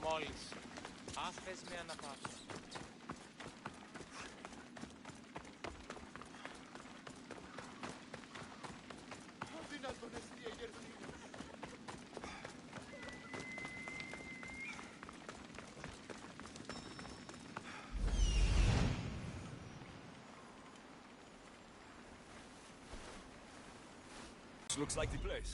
μόλις. Άφες με αναπαύσω. Looks like the place.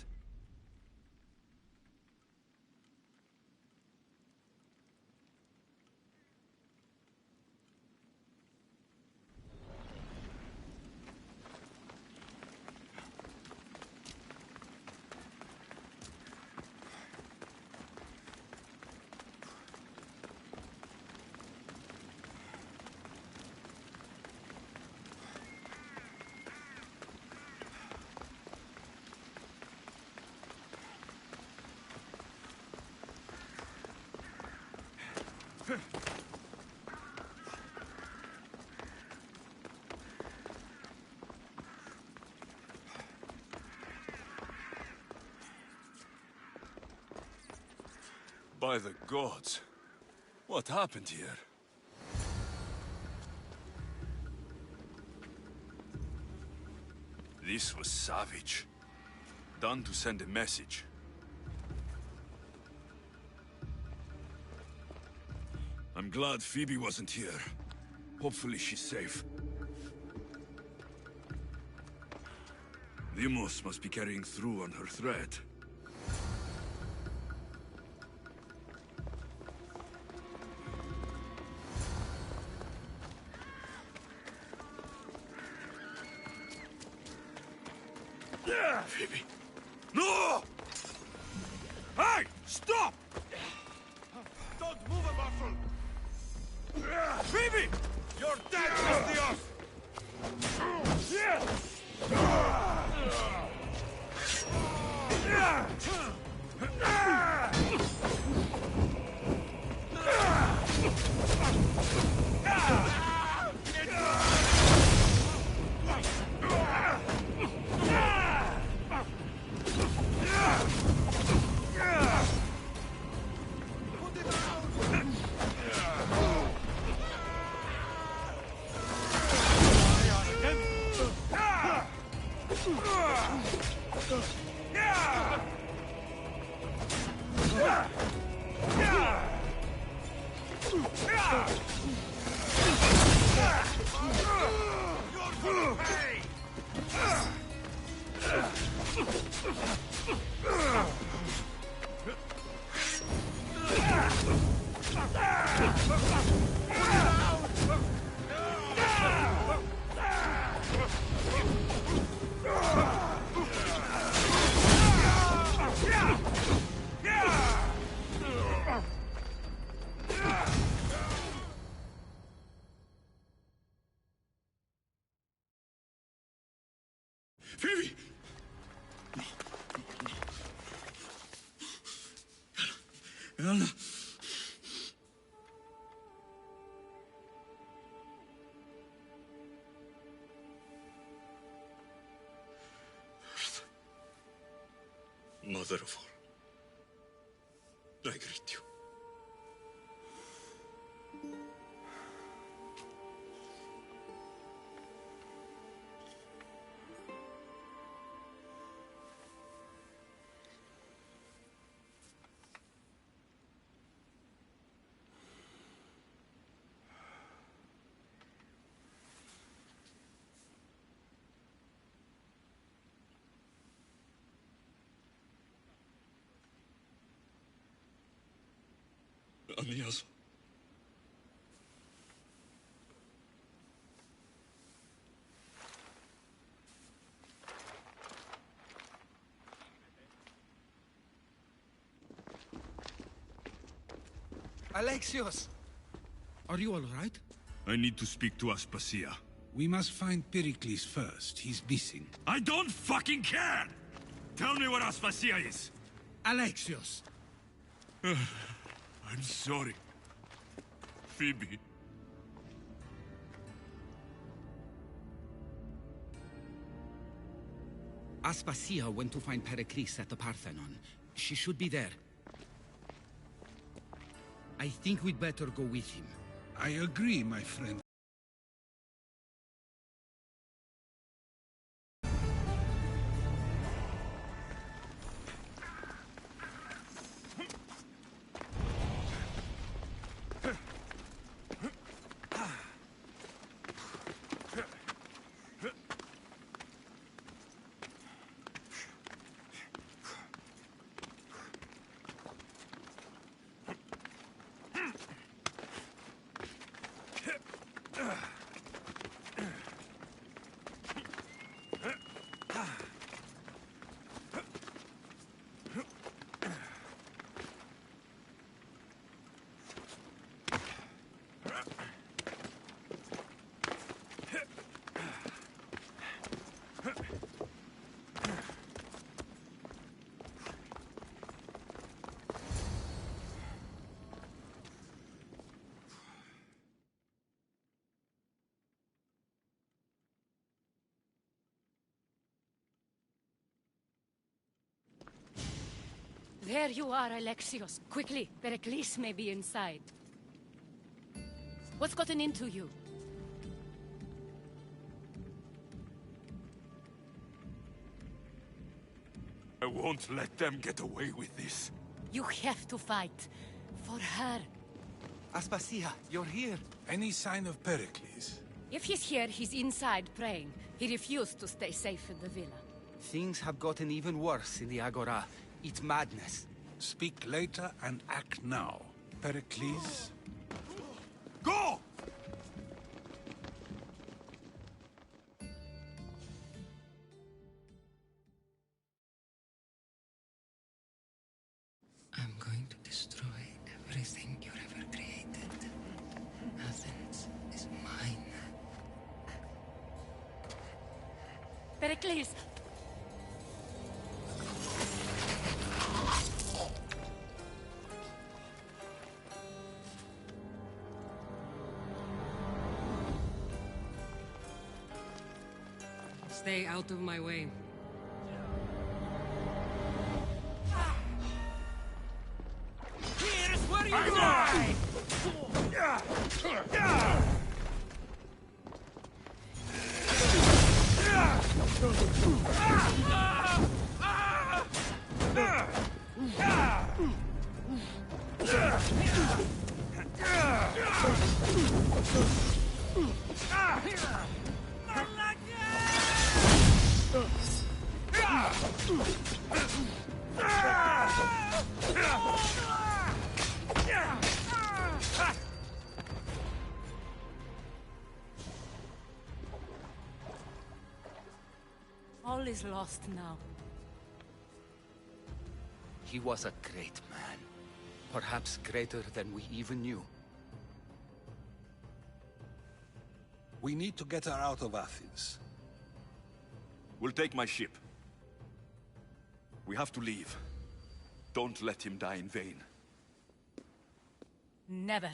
By the gods, what happened here? This was savage. Done to send a message. I'm glad Phoebe wasn't here. Hopefully she's safe. Limos must be carrying through on her threat. Phoebe. No! Hey! Stop! Don't move a muscle! Phoebe! You're dead, Bastios! Phoebe! Anna! Mother of all, I greet you. Anias. Alexios! Are you all right? I need to speak to Aspasia. We must find Pericles first. He's missing. I don't fucking care! Tell me where Aspasia is! Alexios! I'm sorry. Phoebe. Aspasia went to find Pericles at the Parthenon. She should be there. I think we'd better go with him. I agree, my friend. There you are, Alexios. Quickly, Pericles may be inside. What's gotten into you? I won't let them get away with this. You have to fight. For her. Aspasia, you're here. Any sign of Pericles? If he's here, he's inside praying. He refused to stay safe in the villa. Things have gotten even worse in the Agora. It's madness. Speak later and act now. Pericles? Go! I'm going to destroy everything you've ever created. Athens is mine. Pericles! Stay out of my way. Here's where you die! All is lost now. He was a great man. Perhaps greater than we even knew. We need to get her out of Athens. We'll take my ship. We have to leave. Don't let him die in vain. Never.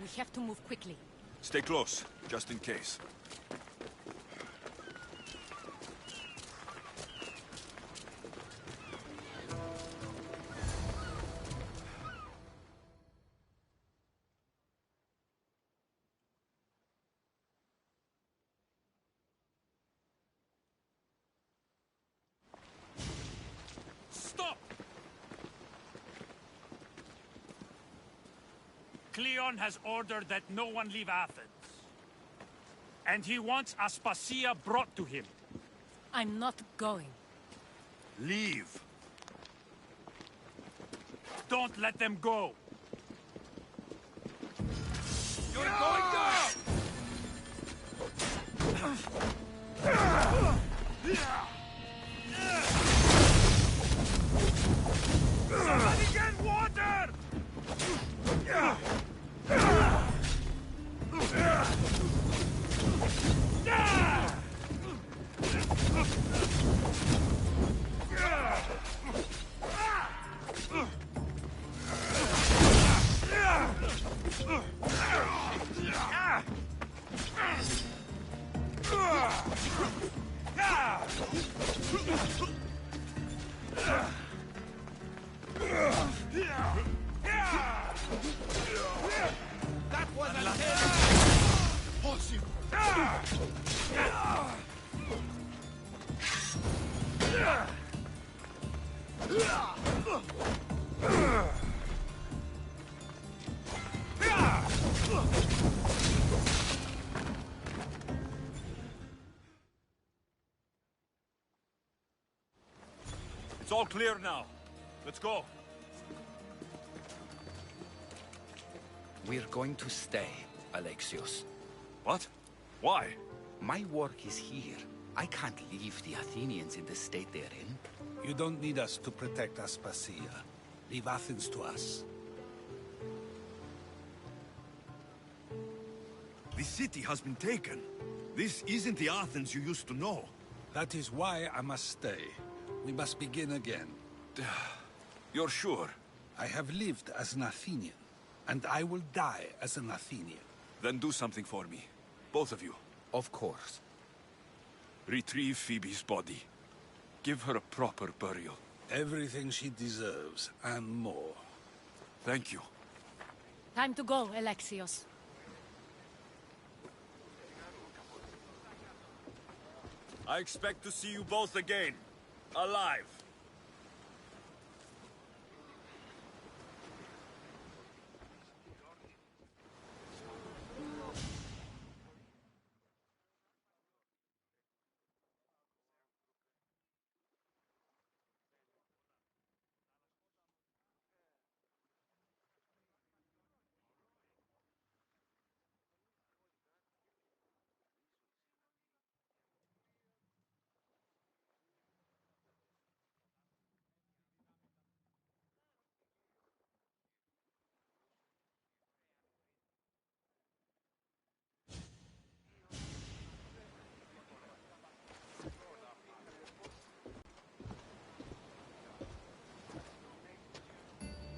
We have to move quickly. Stay close, just in case. Cleon has ordered that no one leave Athens. And he wants Aspasia brought to him. I'm not going. Leave. Don't let them go. You're going down! Somebody get water! That was a It's all clear now. Let's go. We're going to stay, Alexios. What? Why? My work is here. I can't leave the Athenians in the state they're in. You don't need us to protect Aspasia. Leave Athens to us. The city has been taken. This isn't the Athens you used to know. That is why I must stay. We must begin again. You're sure? I have lived as an Athenian, and I will die as an Athenian. Then do something for me. Both of you. Of course. Retrieve Phoebe's body. Give her a proper burial. Everything she deserves, and more. Thank you. Time to go, Alexios. I expect to see you both again. Alive.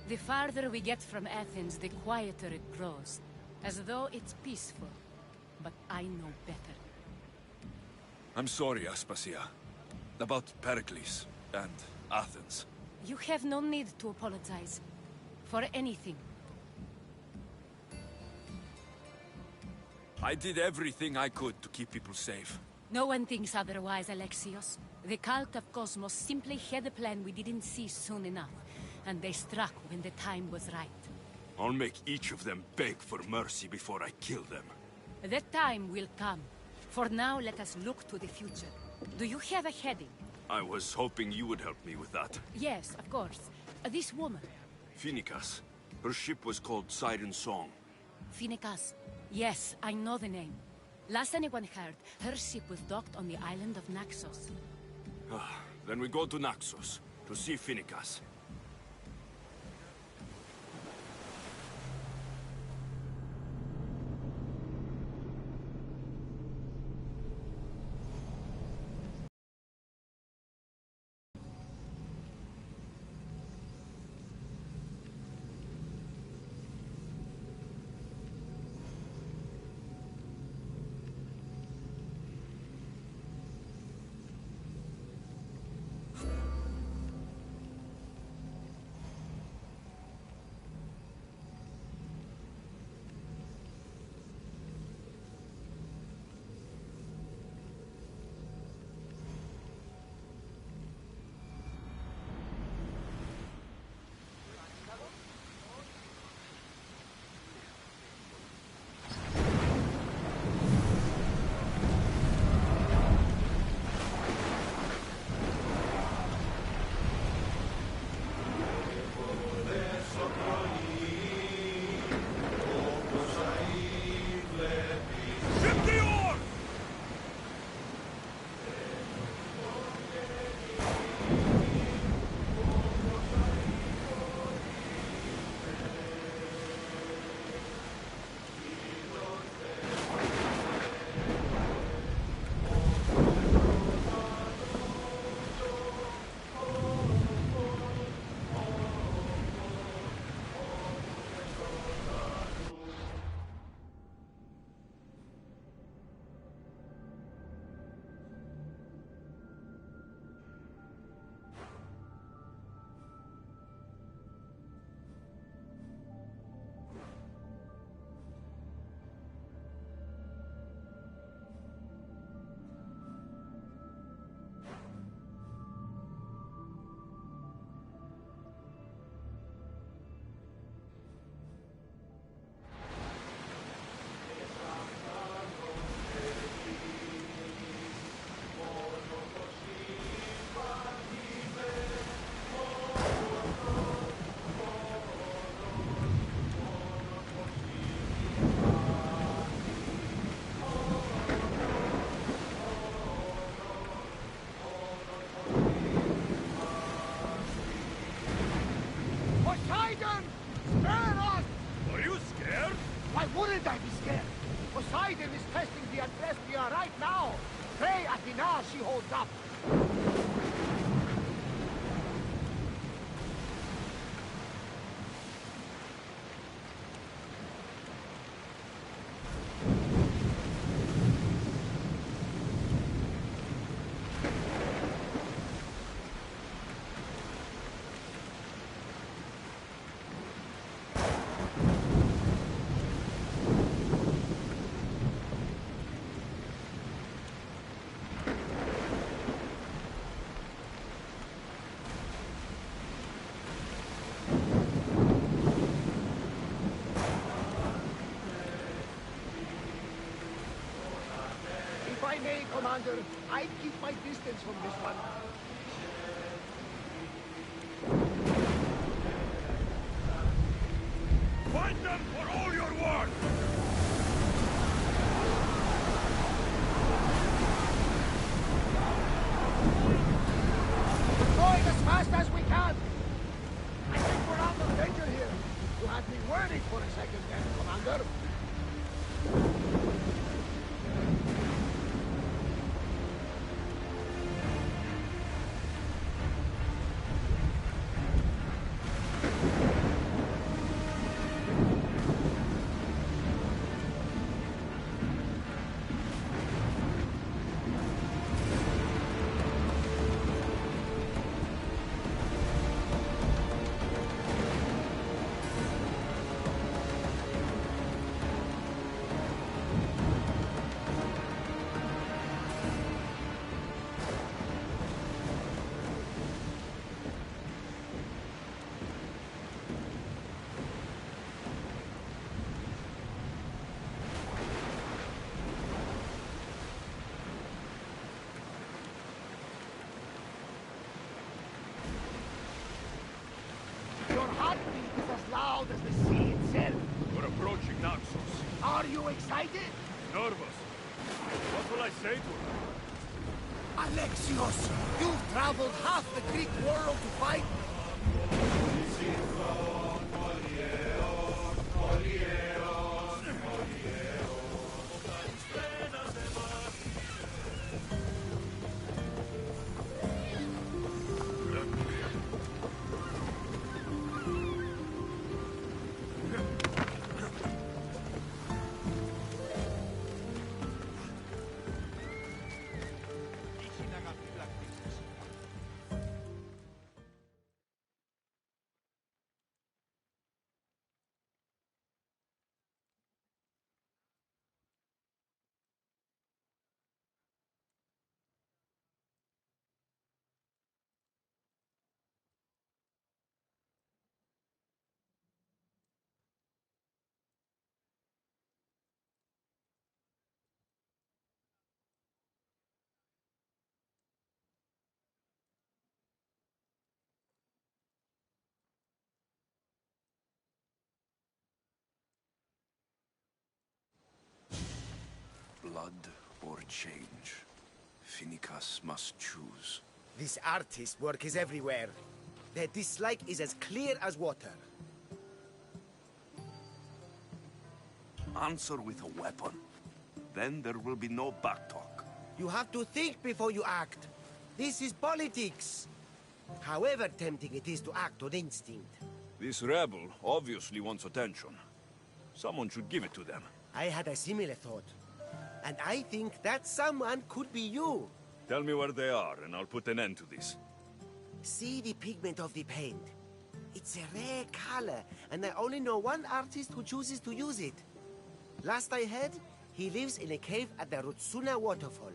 The farther we get from Athens, the quieter it grows. As though it's peaceful. But I know better. I'm sorry, Aspasia. About Pericles and Athens. You have no need to apologize. For anything. I did everything I could to keep people safe. No one thinks otherwise, Alexios. The cult of Cosmos simply had a plan we didn't see soon enough. And they struck when the time was right. I'll make each of them beg for mercy before I kill them. That time will come. For now, let us look to the future. Do you have a heading? I was hoping you would help me with that. Yes, of course. This woman. Phoenicas. Her ship was called Siren Song. Phoenicas. Yes, I know the name. Last anyone heard, her ship was docked on the island of Naxos. Then we go to Naxos to see Phoenicas. maiden is testing the Adrestia right now. Pray Athena she holds up. If I may, Commander, I'd keep my distance from this one. Fight them for all you're worth! We're going as fast as we can. I think we're out of danger here. You had me worried for a second there, Commander. Your heartbeat is as loud as the sea itself. We're approaching Naxos. Are you excited? Nervous. What will I say to her? Alexios, you've traveled half the Greek world to fight. Blood or change. Finicus must choose. This artist's work is everywhere. Their dislike is as clear as water. Answer with a weapon. Then there will be no backtalk. You have to think before you act. This is politics. However tempting it is to act on instinct. This rebel obviously wants attention. Someone should give it to them. I had a similar thought. And I think that someone could be you. Tell me where they are, and I'll put an end to this. See the pigment of the paint. It's a rare color, and I only know one artist who chooses to use it. Last I heard, he lives in a cave at the Rutsuna waterfall.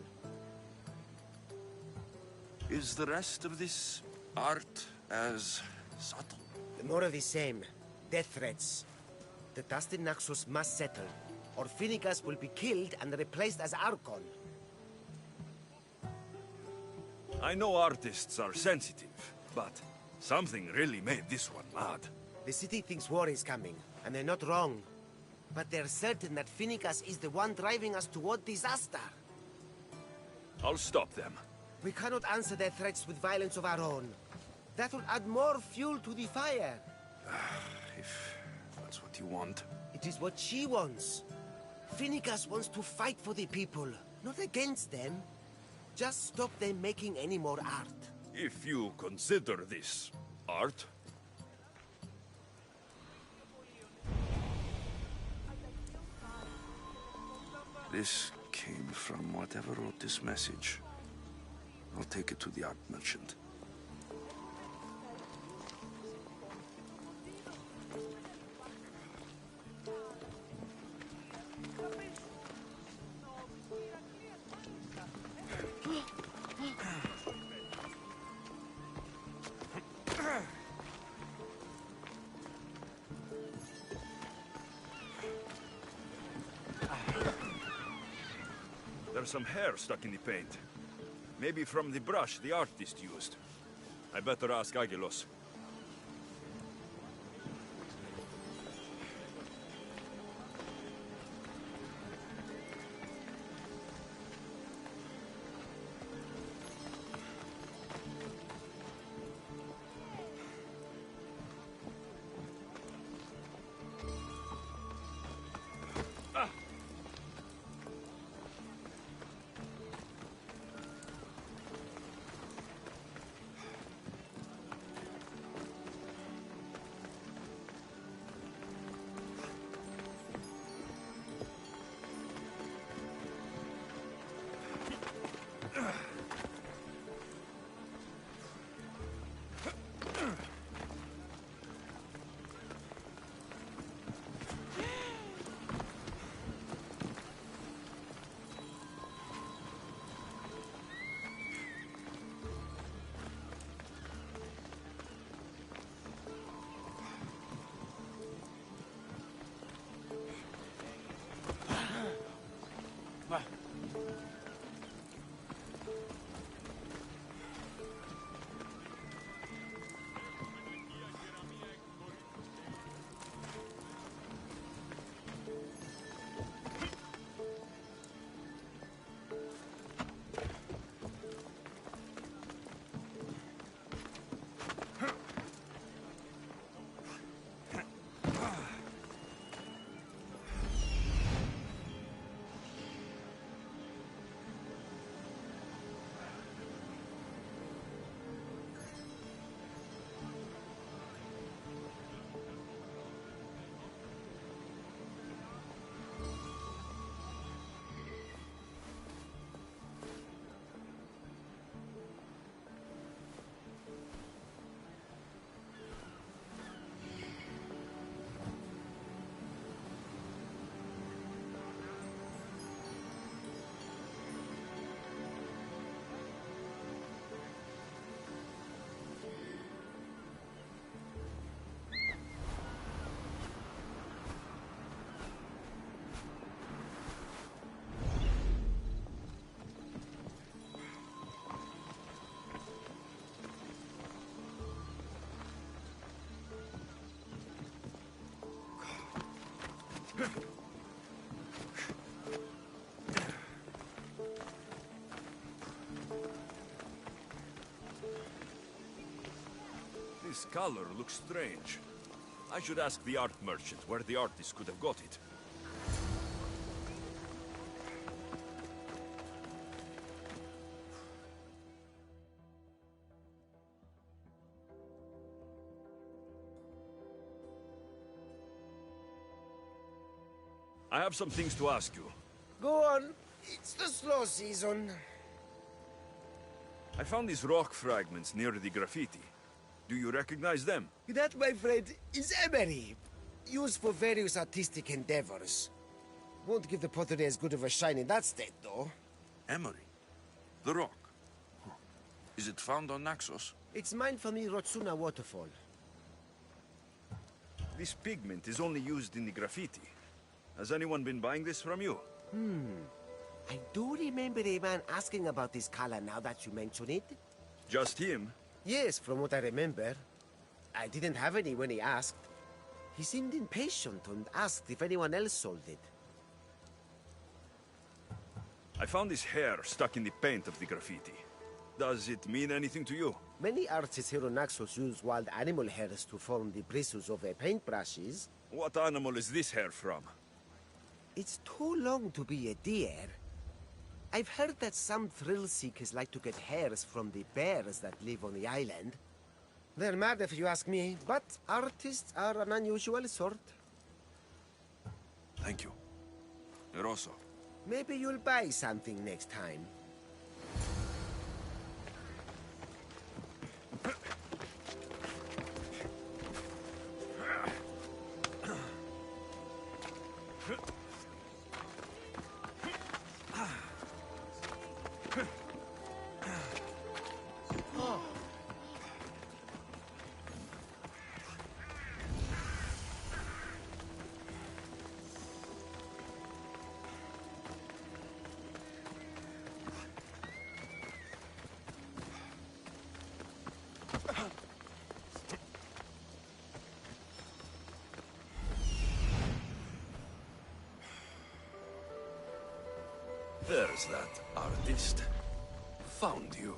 Is the rest of this art as subtle? More of the same. Death threats. The dust in Naxos must settle, or Finicus will be killed and replaced as Archon. I know artists are sensitive, but something really made this one mad. The city thinks war is coming, and they're not wrong. But they're certain that Finicus is the one driving us toward disaster. I'll stop them. We cannot answer their threats with violence of our own. That will add more fuel to the fire. If that's what you want. It is what she wants. Finnegas wants to fight for the people, not against them. Just stop them making any more art. If you consider this art, This came from whatever wrote this message. I'll take it to the art merchant. there's some hair stuck in the paint. Maybe from the brush the artist used. I better ask Agilos. This color looks strange. I should ask the art merchant where the artist could have got it. I have some things to ask you. Go on. It's the slow season. I found these rock fragments near the graffiti. Do you recognize them? That, my friend, is emery. Used for various artistic endeavors. Won't give the pottery as good of a shine in that state, though. Emery? The rock? Huh. Is it found on Naxos? It's mined from the Rotsuna waterfall. This pigment is only used in the graffiti. Has anyone been buying this from you? I do remember a man asking about this color now that you mention it. Just him? Yes, from what I remember. I didn't have any when he asked. He seemed impatient and asked if anyone else sold it. I found this hair stuck in the paint of the graffiti. Does it mean anything to you? Many artists here on Naxos use wild animal hairs to form the bristles of their paintbrushes. What animal is this hair from? It's too long to be a deer. I've heard that some thrill seekers like to get hairs from the bears that live on the island. They're mad if you ask me, but artists are an unusual sort. Thank you. Eroso. Maybe you'll buy something next time. There's that artist. Found you.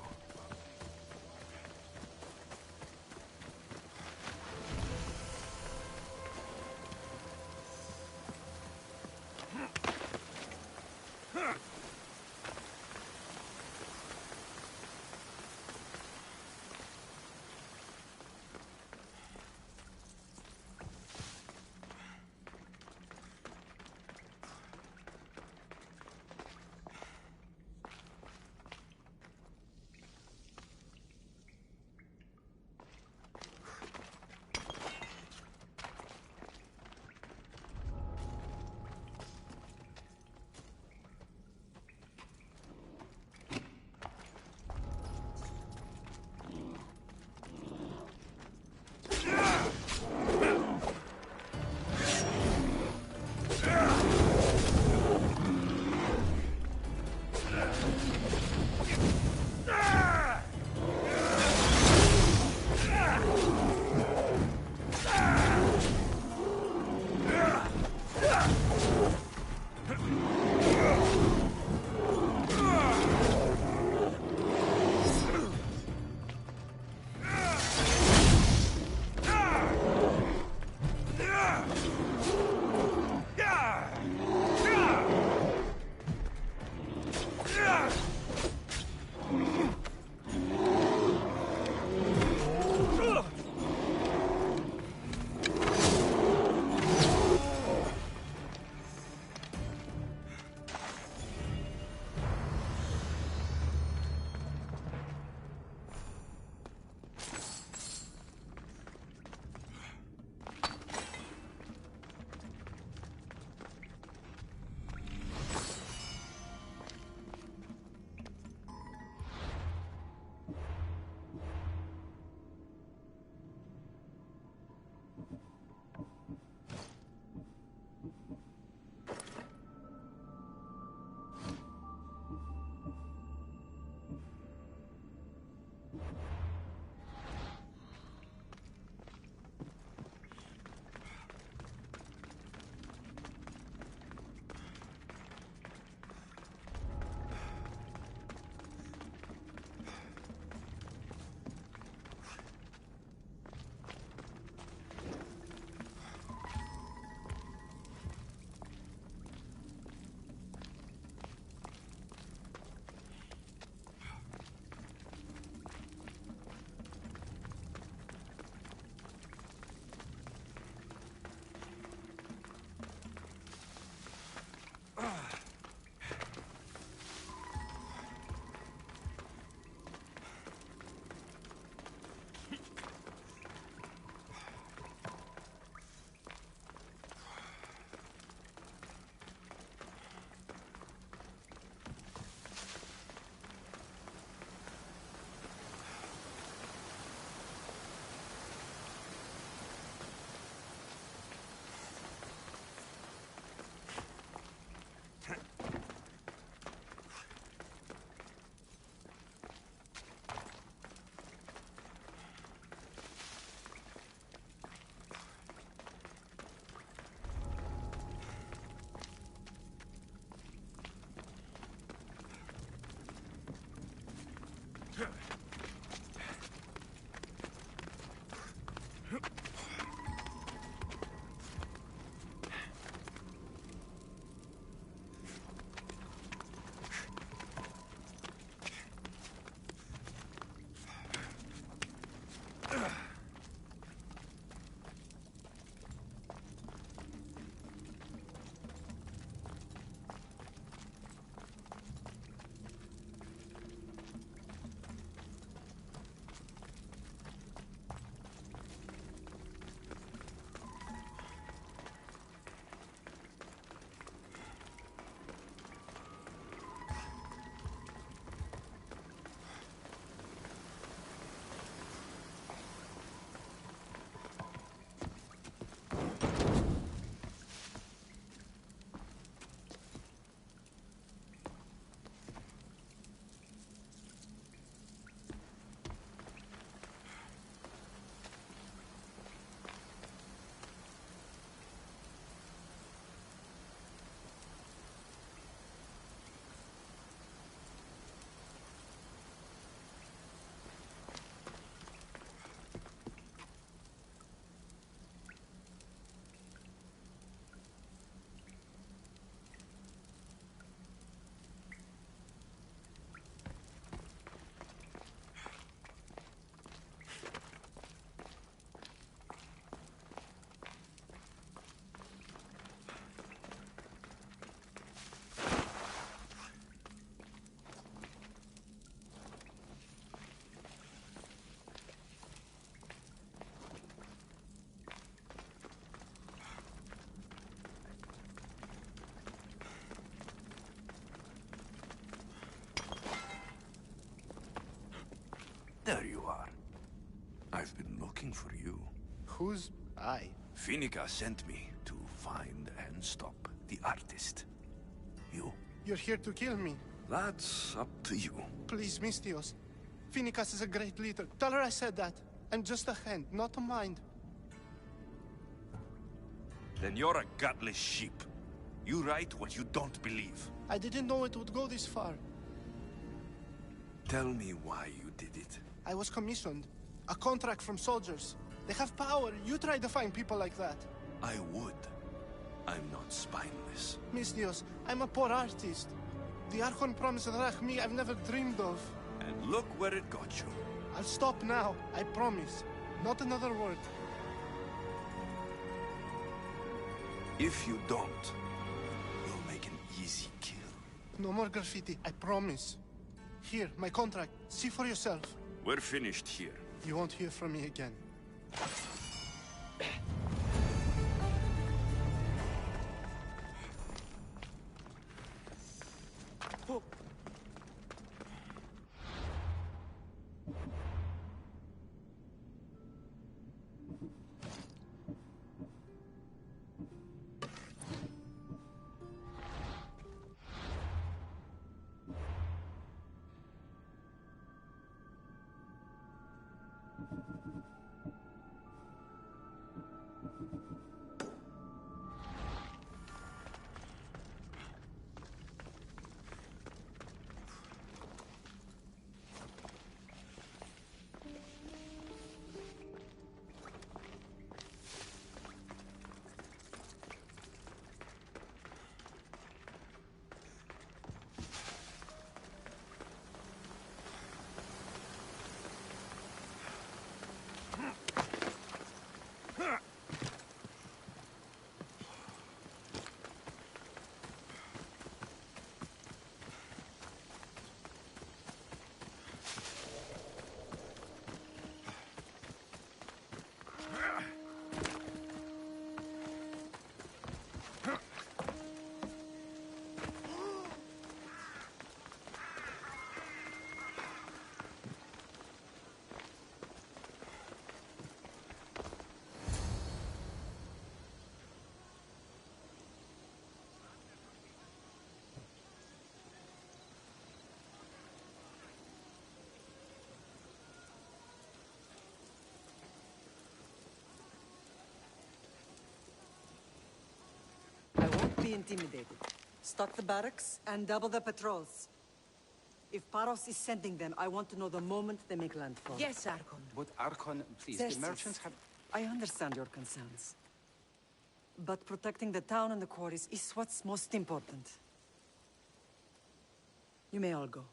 There you are. I've been looking for you. Who's I? Finica sent me to find and stop the artist. You? You're here to kill me. That's up to you. Please, Mistios. Finicas is a great leader. Tell her I said that. I'm just a hand, not a mind. Then you're a gutless sheep. You write what you don't believe. I didn't know it would go this far. Tell me why you did it. I was commissioned. A contract from soldiers. They have power. You try to find people like that. I would. I'm not spineless. Mistios, I'm a poor artist. The Archon promised Rachmi I've never dreamed of. And look where it got you. I'll stop now, I promise. Not another word. If you don't, you'll make an easy kill. No more graffiti, I promise. Here, my contract. See for yourself. We're finished here. You won't hear from me again. Be intimidated. Stock the barracks and double the patrols. If Paros is sending them, I want to know the moment they make landfall. Yes, Archon. But Archon, please, Xerxes, the merchants have... I understand your concerns. But protecting the town and the quarries is what's most important. You may all go.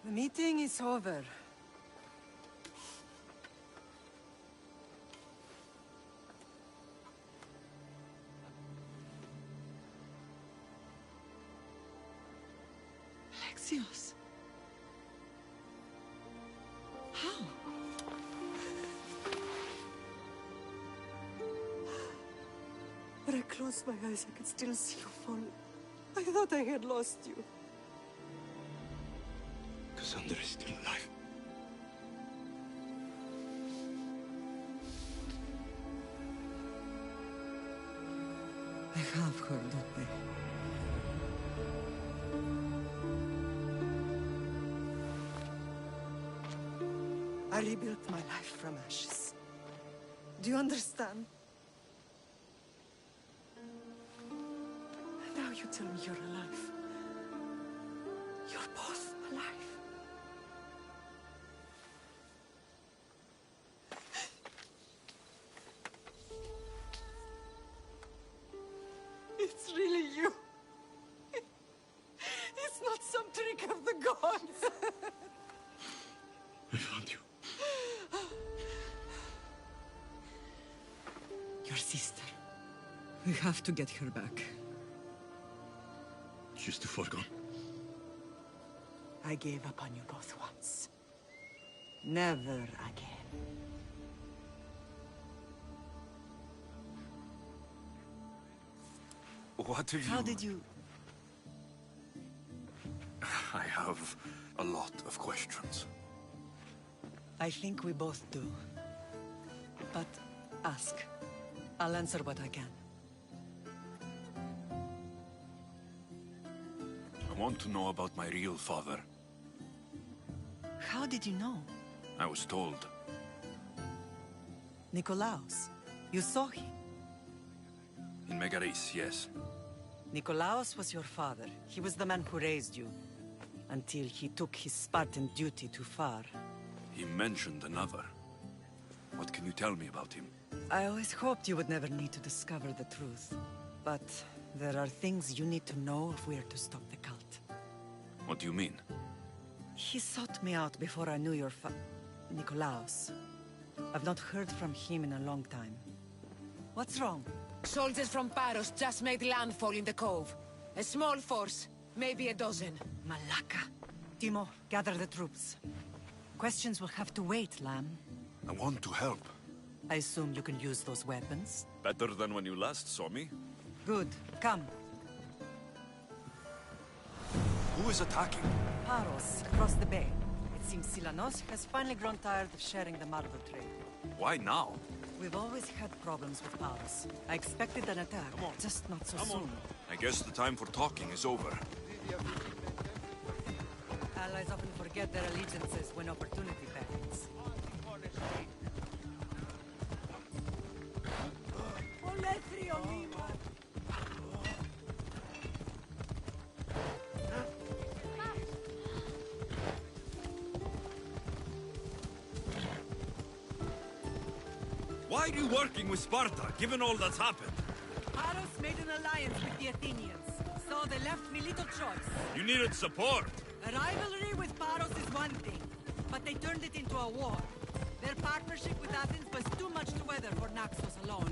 The meeting is over. Alexios. How? When I closed my eyes, I could still see you fall. I thought I had lost you. Cassandra is still alive. I have heard of me. I rebuilt my life from ashes. Do you understand? And now you tell me you're alive. You're both alive. It's really you. It's not some trick of the gods. We have to get her back. She's too far gone. I gave up on you both once. Never again. What have you... How did you... I have a lot of questions. I think we both do. But ask. I'll answer what I can. I want to know about my real father. How did you know? I was told. Nikolaos. You saw him. In Megaris, yes. Nikolaos was your father. He was the man who raised you. Until he took his Spartan duty too far. He mentioned another. What can you tell me about him? I always hoped you would never need to discover the truth. But there are things you need to know if we are to stop the cult. What do you mean? He sought me out before I knew your Nikolaos. I've not heard from him in a long time. What's wrong? Soldiers from Paros just made landfall in the cove. A small force, maybe a dozen. Malaka. Timo, gather the troops. Questions will have to wait, Lamb. I want to help. I assume you can use those weapons? Better than when you last saw me. Good. Come. Who is attacking? Paros, across the bay. It seems Silanos has finally grown tired of sharing the Mardo trade. Why now? We've always had problems with Paros. I expected an attack, just not so soon. I guess the time for talking is over. Allies often forget their allegiances when opportunity beckons. Why are you working with Sparta, given all that's happened? Paros made an alliance with the Athenians, so they left me little choice. You needed support. A rivalry with Paros is one thing, but they turned it into a war. Their partnership with Athens was too much to weather for Naxos alone.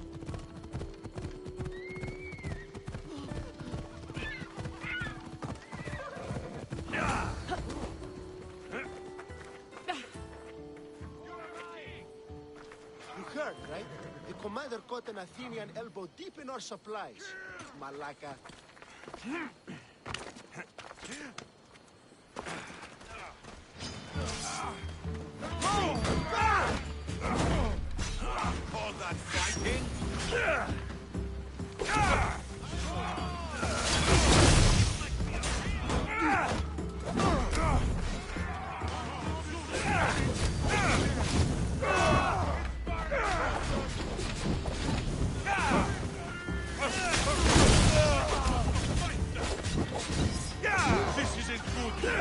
You heard, right? The commander caught an Athenian elbow deep in our supplies. Malaka. All that fighting? This isn't good.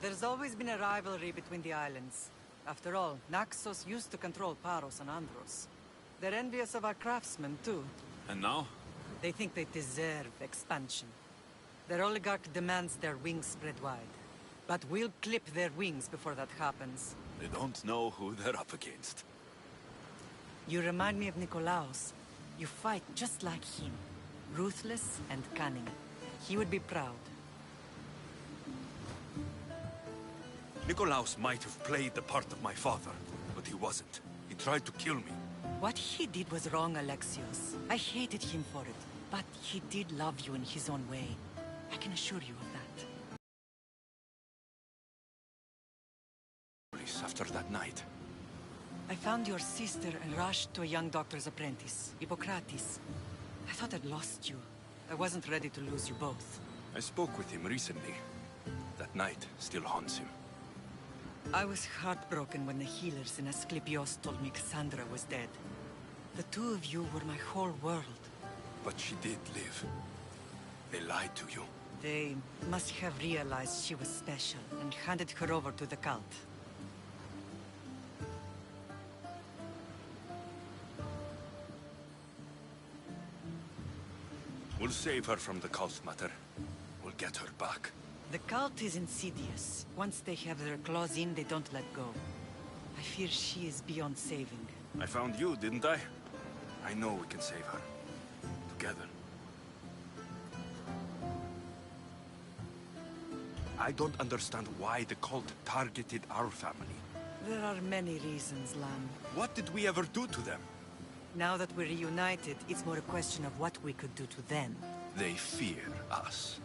There's always been a rivalry between the islands. After all, Naxos used to control Paros and Andros. They're envious of our craftsmen, too. And now? They think they deserve expansion. Their oligarch demands their wings spread wide. But we'll clip their wings before that happens. They don't know who they're up against. You remind me of Nikolaos. You fight just like him. Ruthless and cunning. He would be proud. Nikolaos might have played the part of my father, but he wasn't. He tried to kill me. What he did was wrong, Alexios. I hated him for it. But he did love you in his own way. I can assure you of that. After that night. I found your sister and rushed to a young doctor's apprentice, Hippocrates. I thought I'd lost you. I wasn't ready to lose you both. I spoke with him recently. That night still haunts him. I was heartbroken when the healers in Asclepios told me Cassandra was dead. The two of you were my whole world. But she did live. They lied to you. They must have realized she was special and handed her over to the cult. We'll save her from the cult matter. We'll get her back. The cult is insidious. Once they have their claws in, they don't let go. I fear she is beyond saving. I found you, didn't I? I know we can save her. Together. I don't understand why the cult targeted our family. There are many reasons, Lam. What did we ever do to them? Now that we're reunited, it's more a question of what we could do to them. They fear us.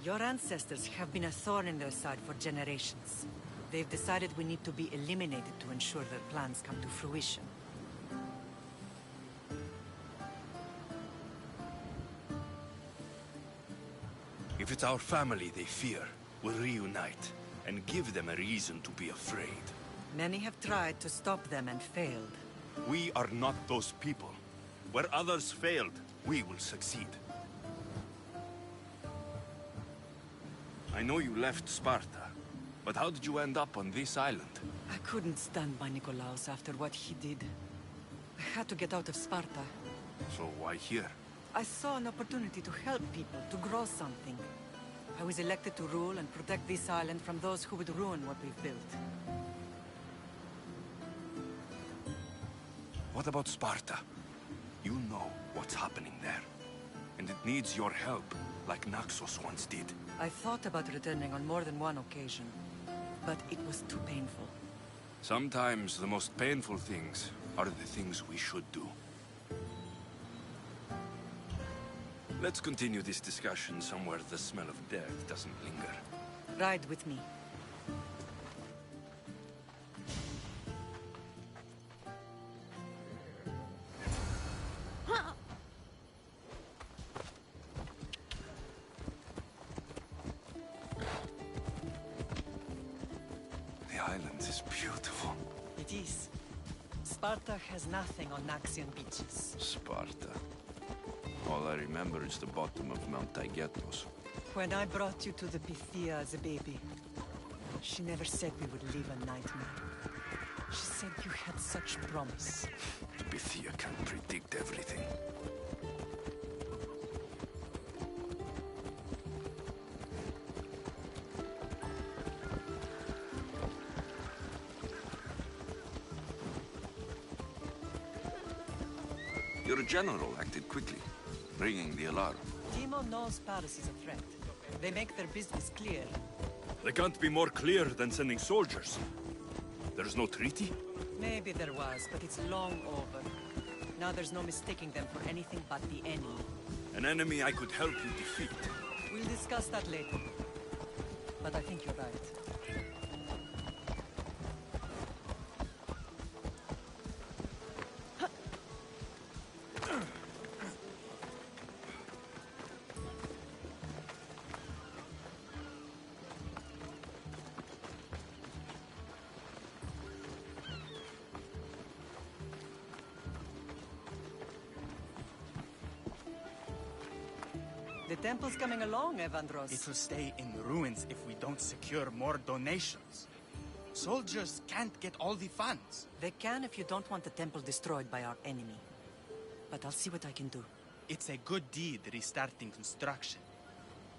Your ancestors have been a thorn in their side for generations. They've decided we need to be eliminated to ensure their plans come to fruition. If it's our family they fear, we'll reunite and give them a reason to be afraid. Many have tried to stop them and failed. We are not those people. Where others failed, we will succeed. I know you left Sparta, but how did you end up on this island? I couldn't stand by Nikolaos after what he did. I had to get out of Sparta. So why here? I saw an opportunity to help people, to grow something. I was elected to rule and protect this island from those who would ruin what we've built. What about Sparta? You know what's happening there. And it needs your help, like Naxos once did. I thought about returning on more than one occasion, but it was too painful. Sometimes the most painful things are the things we should do. Let's continue this discussion somewhere the smell of death doesn't linger. Ride with me. The island is beautiful. It is. Sparta has nothing on Naxian beaches. Sparta. All I remember is the bottom of Mount Taygetos. When I brought you to the Pythia as a baby, she never said we would live a nightmare. She said you had such promise. The Pythia can predict everything. Your general acted quickly, ringing the alarm. Timo knows Paris is a threat. They make their business clear. They can't be more clear than sending soldiers. There's no treaty? Maybe there was, but it's long over. Now there's no mistaking them for anything but the enemy. An enemy I could help you defeat. We'll discuss that later. But I think you're right. The temple's coming along, Evandros. It will stay in ruins if we don't secure more donations. Soldiers can't get all the funds. They can if you don't want the temple destroyed by our enemy. But I'll see what I can do. It's a good deed restarting construction.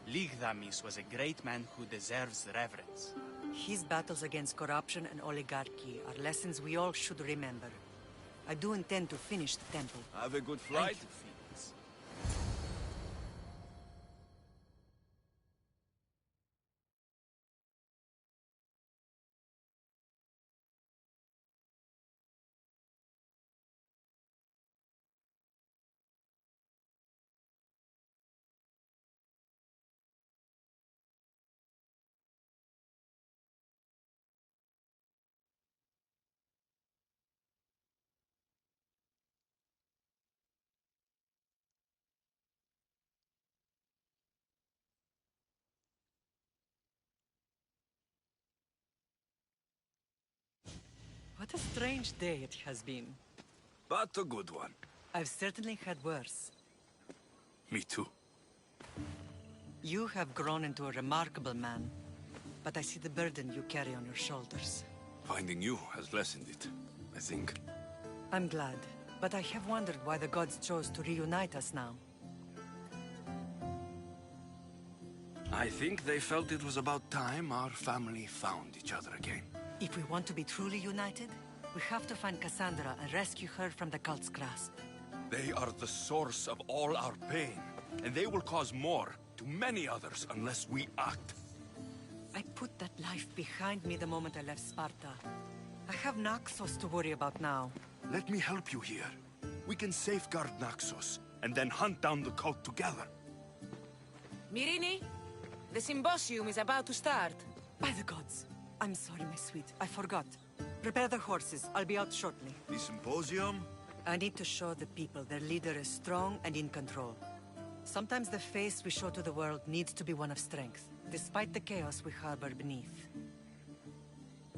Ligdamis was a great man who deserves reverence. His battles against corruption and oligarchy are lessons we all should remember. I do intend to finish the temple. Have a good flight. Thank you, Felix. What a strange day it has been. But a good one. I've certainly had worse. Me too. You have grown into a remarkable man, but I see the burden you carry on your shoulders. Finding you has lessened it, I think. I'm glad, but I have wondered why the gods chose to reunite us now. I think they felt it was about time our family found each other again. If we want to be truly united, we have to find Cassandra and rescue her from the cult's grasp. They are the source of all our pain, and they will cause more to many others unless we act. I put that life behind me the moment I left Sparta. I have Naxos to worry about now. Let me help you here. We can safeguard Naxos, and then hunt down the cult together. Myrrine, the symposium is about to start. By the gods. I'm sorry, my sweet. I forgot. Prepare the horses. I'll be out shortly. The symposium? I need to show the people their leader is strong and in control. Sometimes the face we show to the world needs to be one of strength, despite the chaos we harbor beneath.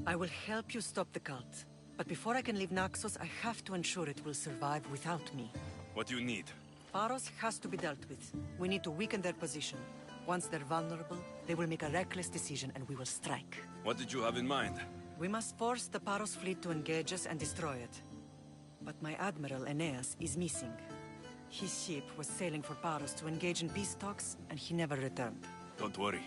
I will help you stop the cult. But before I can leave Naxos, I have to ensure it will survive without me. What do you need? Paros has to be dealt with. We need to weaken their position. Once they're vulnerable, they will make a reckless decision and we will strike. What did you have in mind? We must force the Paros fleet to engage us and destroy it. But my admiral, Aeneas, is missing. His ship was sailing for Paros to engage in peace talks, and he never returned. Don't worry.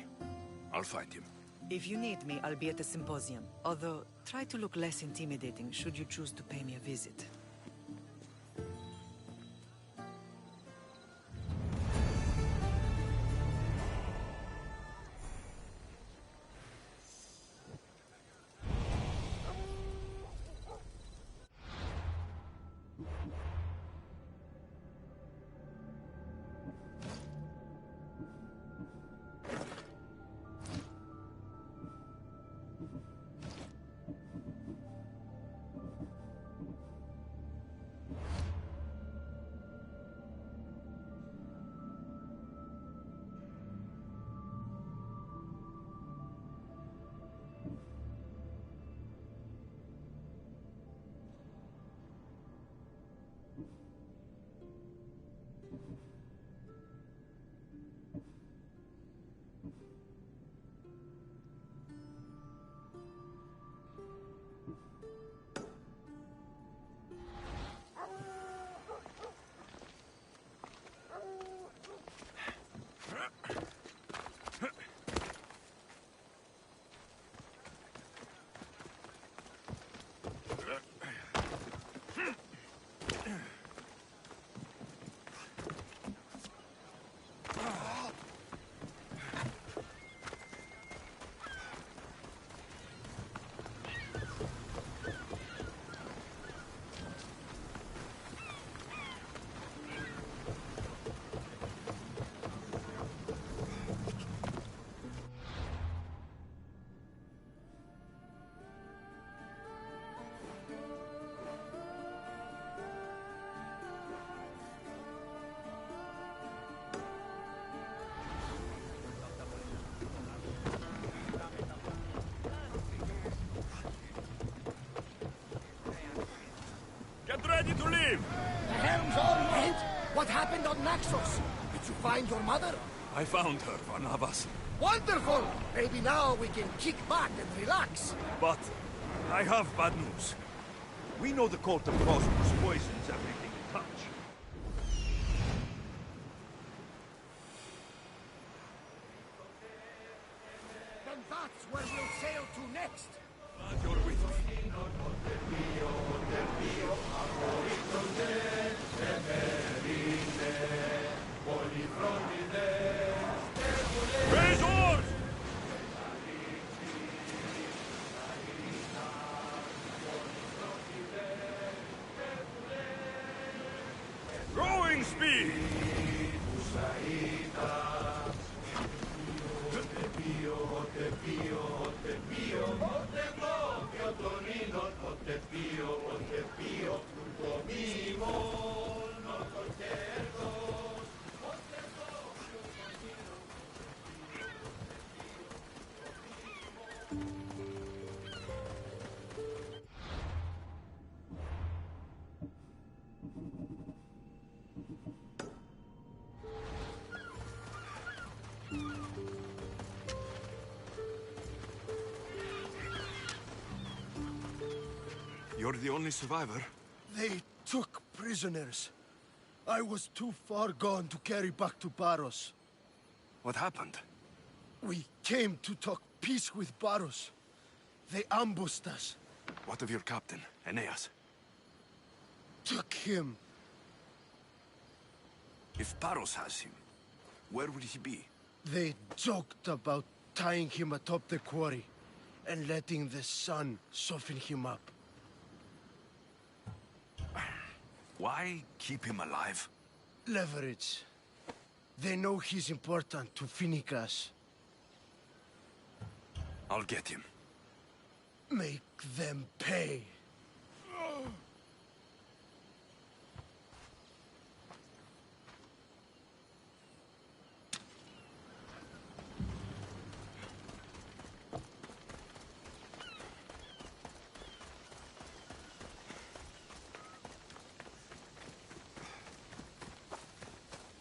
I'll find him. If you need me, I'll be at the symposium. Although, try to look less intimidating should you choose to pay me a visit. Get ready to leave! The helm's all right. What happened on Naxos? Did you find your mother? I found her, Barnabas. Wonderful! Maybe now we can kick back and relax. But I have bad news. We know the cult of Cosmos poisons everything it touch. Then that's where we'll sail to next. Glad you're with me. Raise oars! Rowing speed! You're the only survivor? They took prisoners. I was too far gone to carry back to Baros. What happened? We came to talk peace with Baros. They ambushed us. What of your captain, Aeneas? Took him. If Baros has him, where would he be? They joked about tying him atop the quarry and letting the sun soften him up. Why keep him alive? Leverage. They know he's important to Finicas. I'll get him. Make them pay.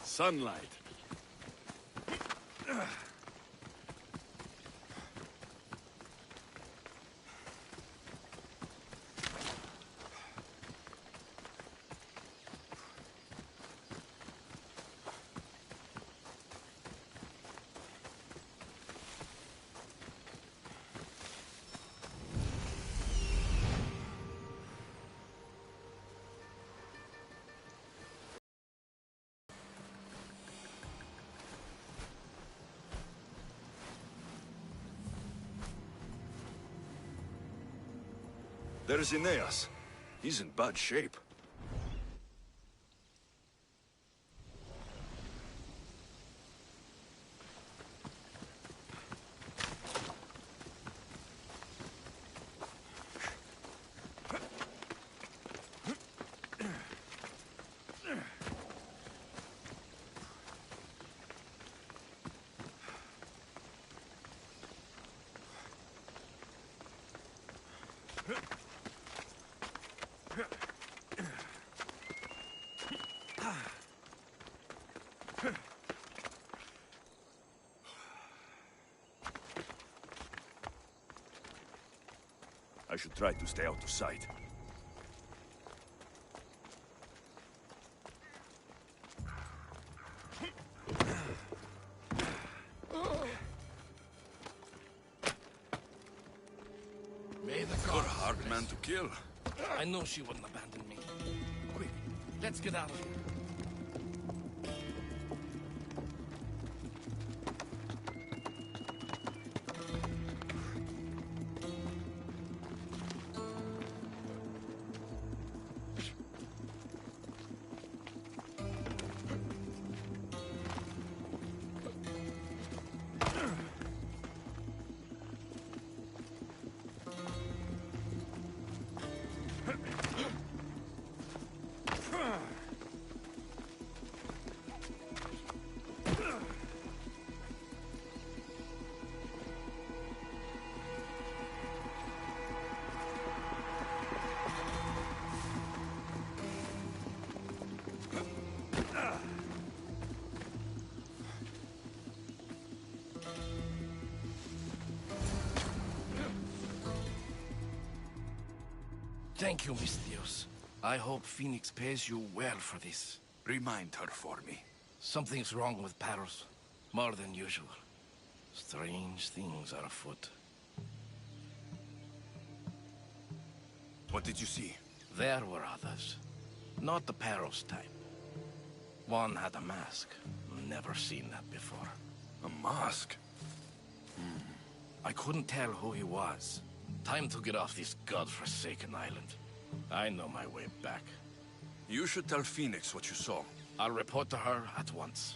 Sunlight. There's Aeneas. He's in bad shape. I should try to stay out of sight. May the You're a hard man to kill. I know she wouldn't abandon me. Quick, let's get out of here. Thank you, Mistios. I hope Phoenix pays you well for this. Remind her for me. Something's wrong with Paros. More than usual. Strange things are afoot. What did you see? There were others. Not the Paros type. One had a mask. Never seen that before. A mask? I couldn't tell who he was. Time to get off this godforsaken island. I know my way back. You should tell Phoenix what you saw. I'll report to her at once.